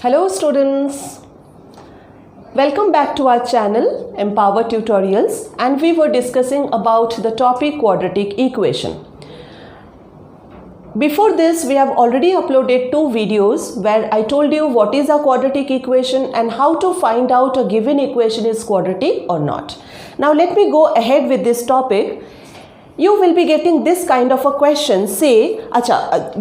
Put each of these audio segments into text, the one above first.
Hello students, welcome back to our channel Empower Tutorials, and we were discussing about the topic quadratic equation. Before this we have already uploaded two videos where I told you what is a quadratic equation and how to find out a given equation is quadratic or not. Now let me go ahead with this topic. You will be getting this kind of a question. Say,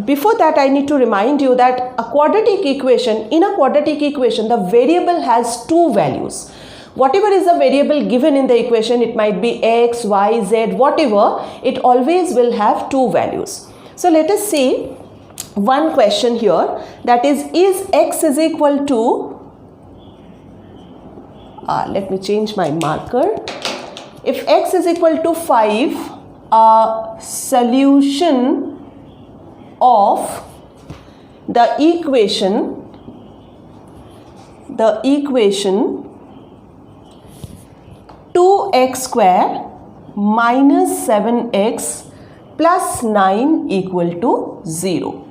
before that I need to remind you that in a quadratic equation, the variable has two values. Whatever is the variable given in the equation, it might be x, y, z, whatever, it always will have two values. So let us see one question here, that is x is equal to, let me change my marker. If x is equal to 5, a solution of the equation 2x square minus 7x plus 9 equal to 0.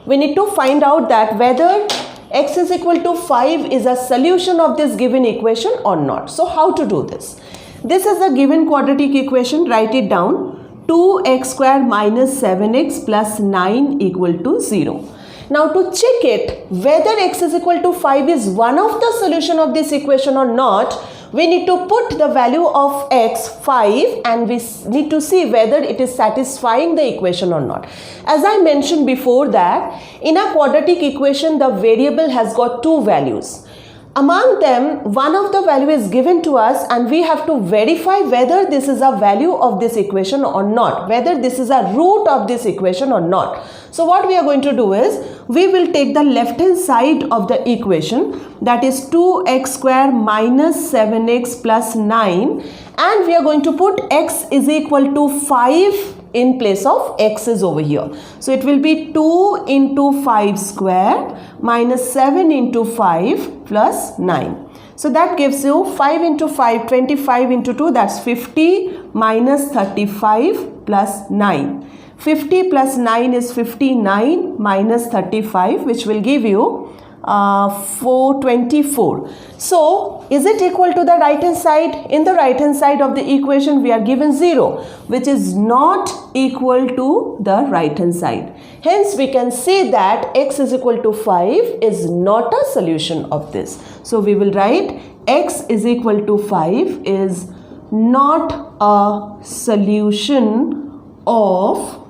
We need to find out that whether x is equal to 5 is a solution of this given equation or not. So how to do this? This is a given quadratic equation. Write it down. 2x square minus 7x plus 9 equal to 0. Now to check it whether x is equal to 5 is one of the solution of this equation or not, we need to put the value of x 5 and we need to see whether it is satisfying the equation or not. As I mentioned before that in a quadratic equation the variable has got two values. Among them, one of the value is given to us and we have to verify whether this is a value of this equation or not, whether this is a root of this equation or not. So what we are going to do is, we will take the left hand side of the equation, that is 2x square minus 7x plus 9, and we are going to put x is equal to 5 in place of x is over here. So it will be 2 into 5 square minus 7 into 5 plus 9. So that gives you 5 into 5, 25 into 2, that's 50 minus 35 plus 9. 50 plus 9 is 59 minus 35, which will give you 424. So is it equal to the right hand side? In the right hand side of the equation we are given 0, which is not equal to the right hand side. Hence we can say that x is equal to 5 is not a solution of this. So we will write x is equal to 5 is not a solution of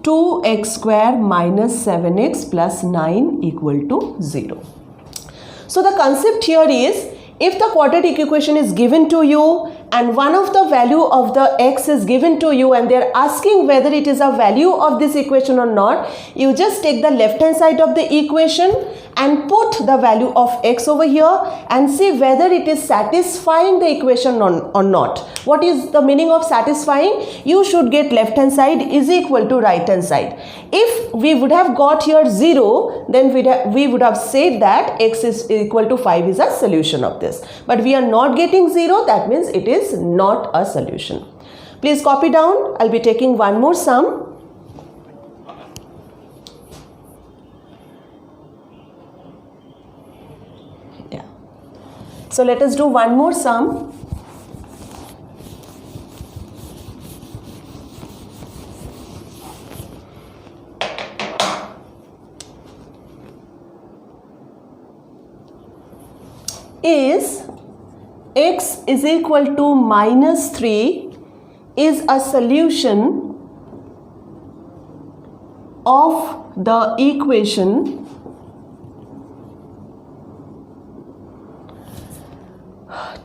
2x square minus 7x plus 9 equal to 0. So the concept here is, if the quadratic equation is given to you and one of the value of the x is given to you and they are asking whether it is a value of this equation or not, you just take the left hand side of the equation and put the value of x over here and see whether it is satisfying the equation or not. What is the meaning of satisfying? You should get left hand side is equal to right hand side. If we would have got here 0, then we would have said that x is equal to 5 is a solution of this. But we are not getting 0, that means it is not a solution. Please copy down. I'll be taking one more sum. Yeah. So let us do one more sum. Is x is equal to minus 3 is a solution of the equation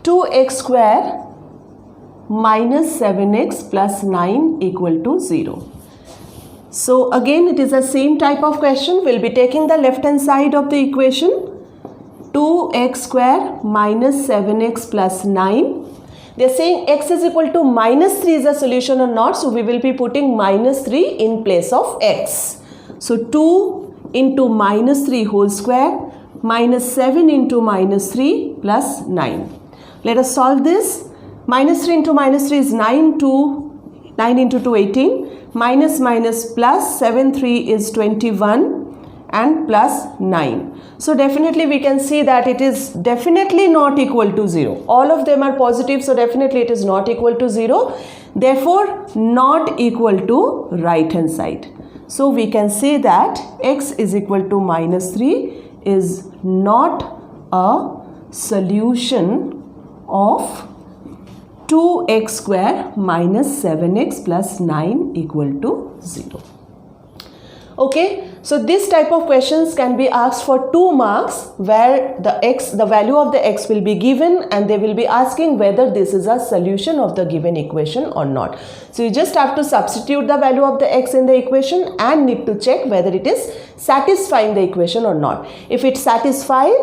two x square minus 7x plus 9 equal to 0. So again it is the same type of question. We'll be taking the left hand side of the equation, 2x square minus 7x plus 9. They are saying x is equal to minus 3 is a solution or not. So we will be putting minus 3 in place of x. So 2 into minus 3 whole square minus 7 into minus 3 plus 9. Let us solve this. Minus 3 into minus 3 is 9 into 2 18. Minus minus plus 7 3 is 21. and plus 9. So definitely we can see that it is definitely not equal to 0. All of them are positive, so definitely it is not equal to 0. Therefore, not equal to right hand side. So we can say that x is equal to minus 3 is not a solution of 2x square minus 7x plus 9 equal to 0. Okay, so this type of questions can be asked for 2 marks, where the value of the x will be given and they will be asking whether this is a solution of the given equation or not. So you just have to substitute the value of the x in the equation and need to check whether it is satisfying the equation or not. If it satisfies,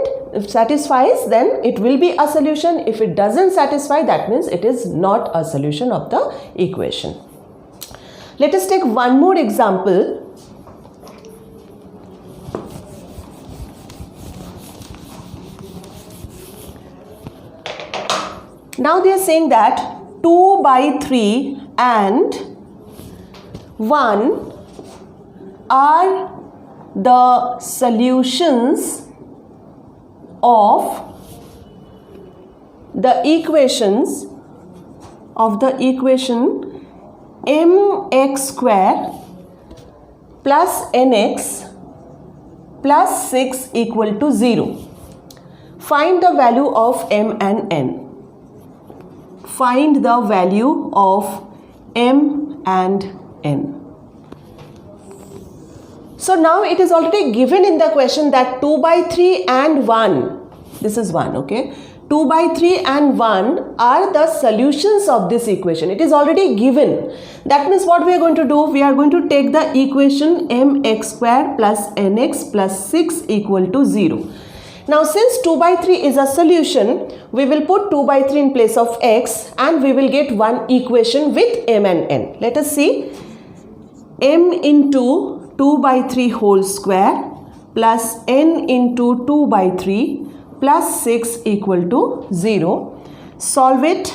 then it will be a solution. If it doesn't satisfy, that means it is not a solution of the equation. Let us take one more example. Now they are saying that 2 by 3 and 1 are the solutions of the equations of the equation mx square plus nx plus 6 equal to 0. Find the value of m and n. Find the value of m and n. So now it is already given in the question that 2 by 3 and 1, this is 1, okay, 2 by 3 and 1 are the solutions of this equation. It is already given. That means what we are going to do, we are going to take the equation mx square plus nx plus 6 equal to 0. Now since 2 by 3 is a solution, we will put 2 by 3 in place of x and we will get one equation with m and n. Let us see. M into 2 by 3 whole square plus n into 2 by 3 plus 6 equal to 0. Solve it.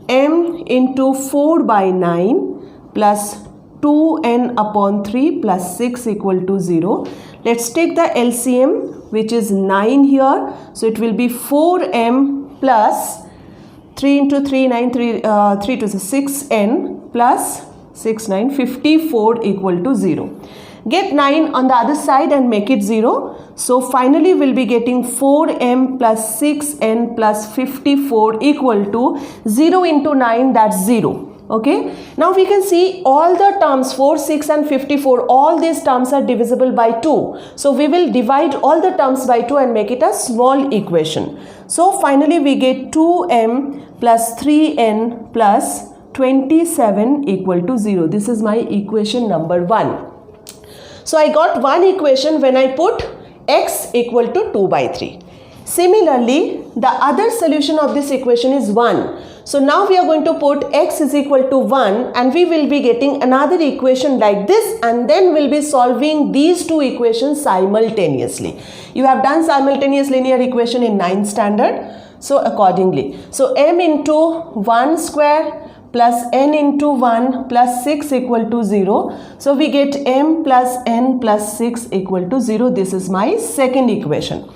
M into 4 by 9 plus 2n upon 3 plus 6 equal to 0. Let's take the LCM, which is 9 here. So it will be 4m plus 3 into 3, 9, 3 to the 6n plus 6, 9, 54 equal to 0. Get 9 on the other side and make it 0. So finally we'll be getting 4m plus 6n plus 54 equal to 0 into 9, that's 0. Okay, now we can see all the terms 4, 6 and 54, all these terms are divisible by 2. So we will divide all the terms by 2 and make it a small equation. So finally we get 2m plus 3n plus 27 equal to 0. This is my equation number 1. So I got one equation when I put x equal to 2 by 3. Similarly, the other solution of this equation is 1. So now we are going to put x is equal to 1 and we will be getting another equation like this, and then we'll be solving these two equations simultaneously. You have done simultaneous linear equation in 9th standard. So accordingly, so m into 1 square plus n into 1 plus 6 equal to 0. So we get m plus n plus 6 equal to 0. This is my second equation.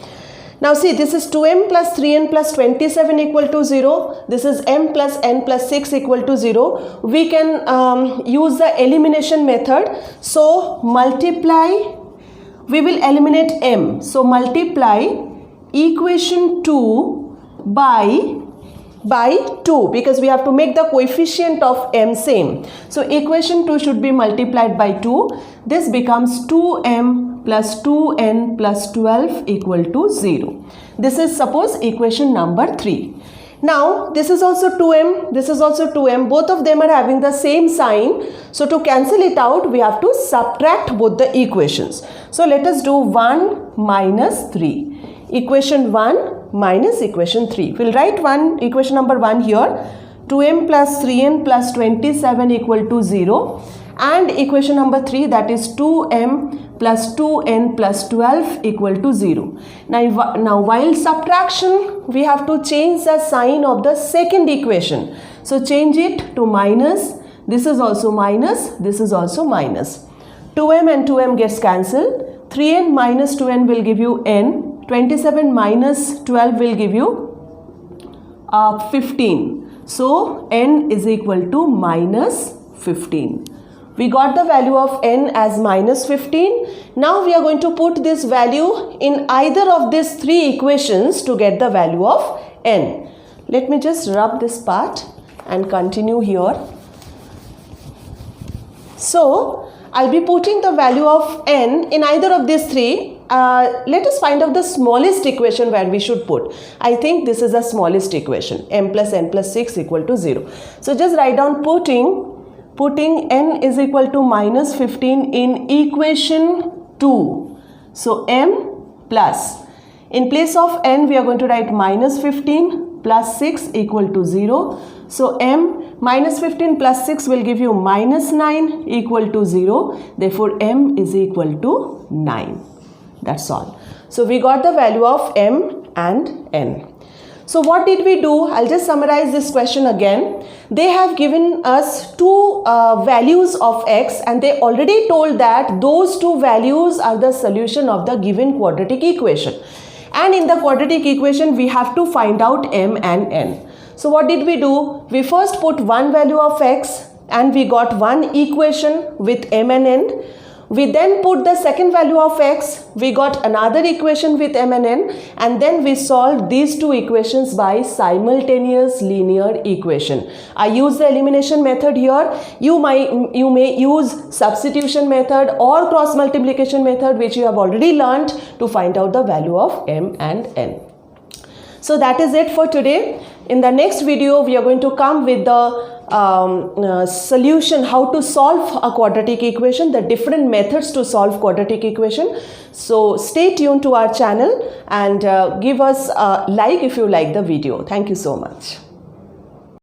Now see, this is 2m plus 3n plus 27 equal to 0. This is m plus n plus 6 equal to 0. We can use the elimination method. So multiply, we will eliminate m. So multiply equation 2 by 2, because we have to make the coefficient of m same. So equation 2 should be multiplied by 2. This becomes 2m plus 2n plus 12 equal to 0. This is suppose equation number 3. Now this is also 2m, this is also 2m, both of them are having the same sign. So to cancel it out, we have to subtract both the equations. So let us do 1 minus 3. Equation 1 minus equation 3. We'll write equation number 1 here. 2m plus 3n plus 27 equal to 0. And equation number 3, that is 2m plus 2n plus 12 equal to 0. Now while subtraction, we have to change the sign of the second equation. So change it to minus. This is also minus. This is also minus. 2m and 2m gets cancelled. 3n minus 2n will give you n. 27 minus 12 will give you 15. So n is equal to minus 15. We got the value of n as minus 15. Now we are going to put this value in either of these three equations to get the value of n. Let me just rub this part and continue here. So I'll be putting the value of n in either of these three. Let us find out the smallest equation where we should put. I think this is the smallest equation, m plus n plus 6 equal to 0. So just write down putting n is equal to minus 15 in equation 2. So m plus, in place of n we are going to write minus 15 plus 6 equal to 0. So m minus 15 plus 6 will give you minus 9 equal to 0. Therefore m is equal to 9. That's all. So we got the value of m and n. So what did we do? I'll just summarize this question again. They have given us two values of x, and they already told that those two values are the solution of the given quadratic equation. And in the quadratic equation, we have to find out m and n. So what did we do? We first put one value of x and we got one equation with m and n. We then put the second value of x, we got another equation with m and n, and then we solved these two equations by simultaneous linear equation. I use the elimination method here. You may use substitution method or cross multiplication method, which you have already learnt, to find out the value of m and n. So that is it for today. In the next video, we are going to come with the solution, how to solve a quadratic equation, the different methods to solve quadratic equation. So stay tuned to our channel and give us a like if you like the video. Thank you so much.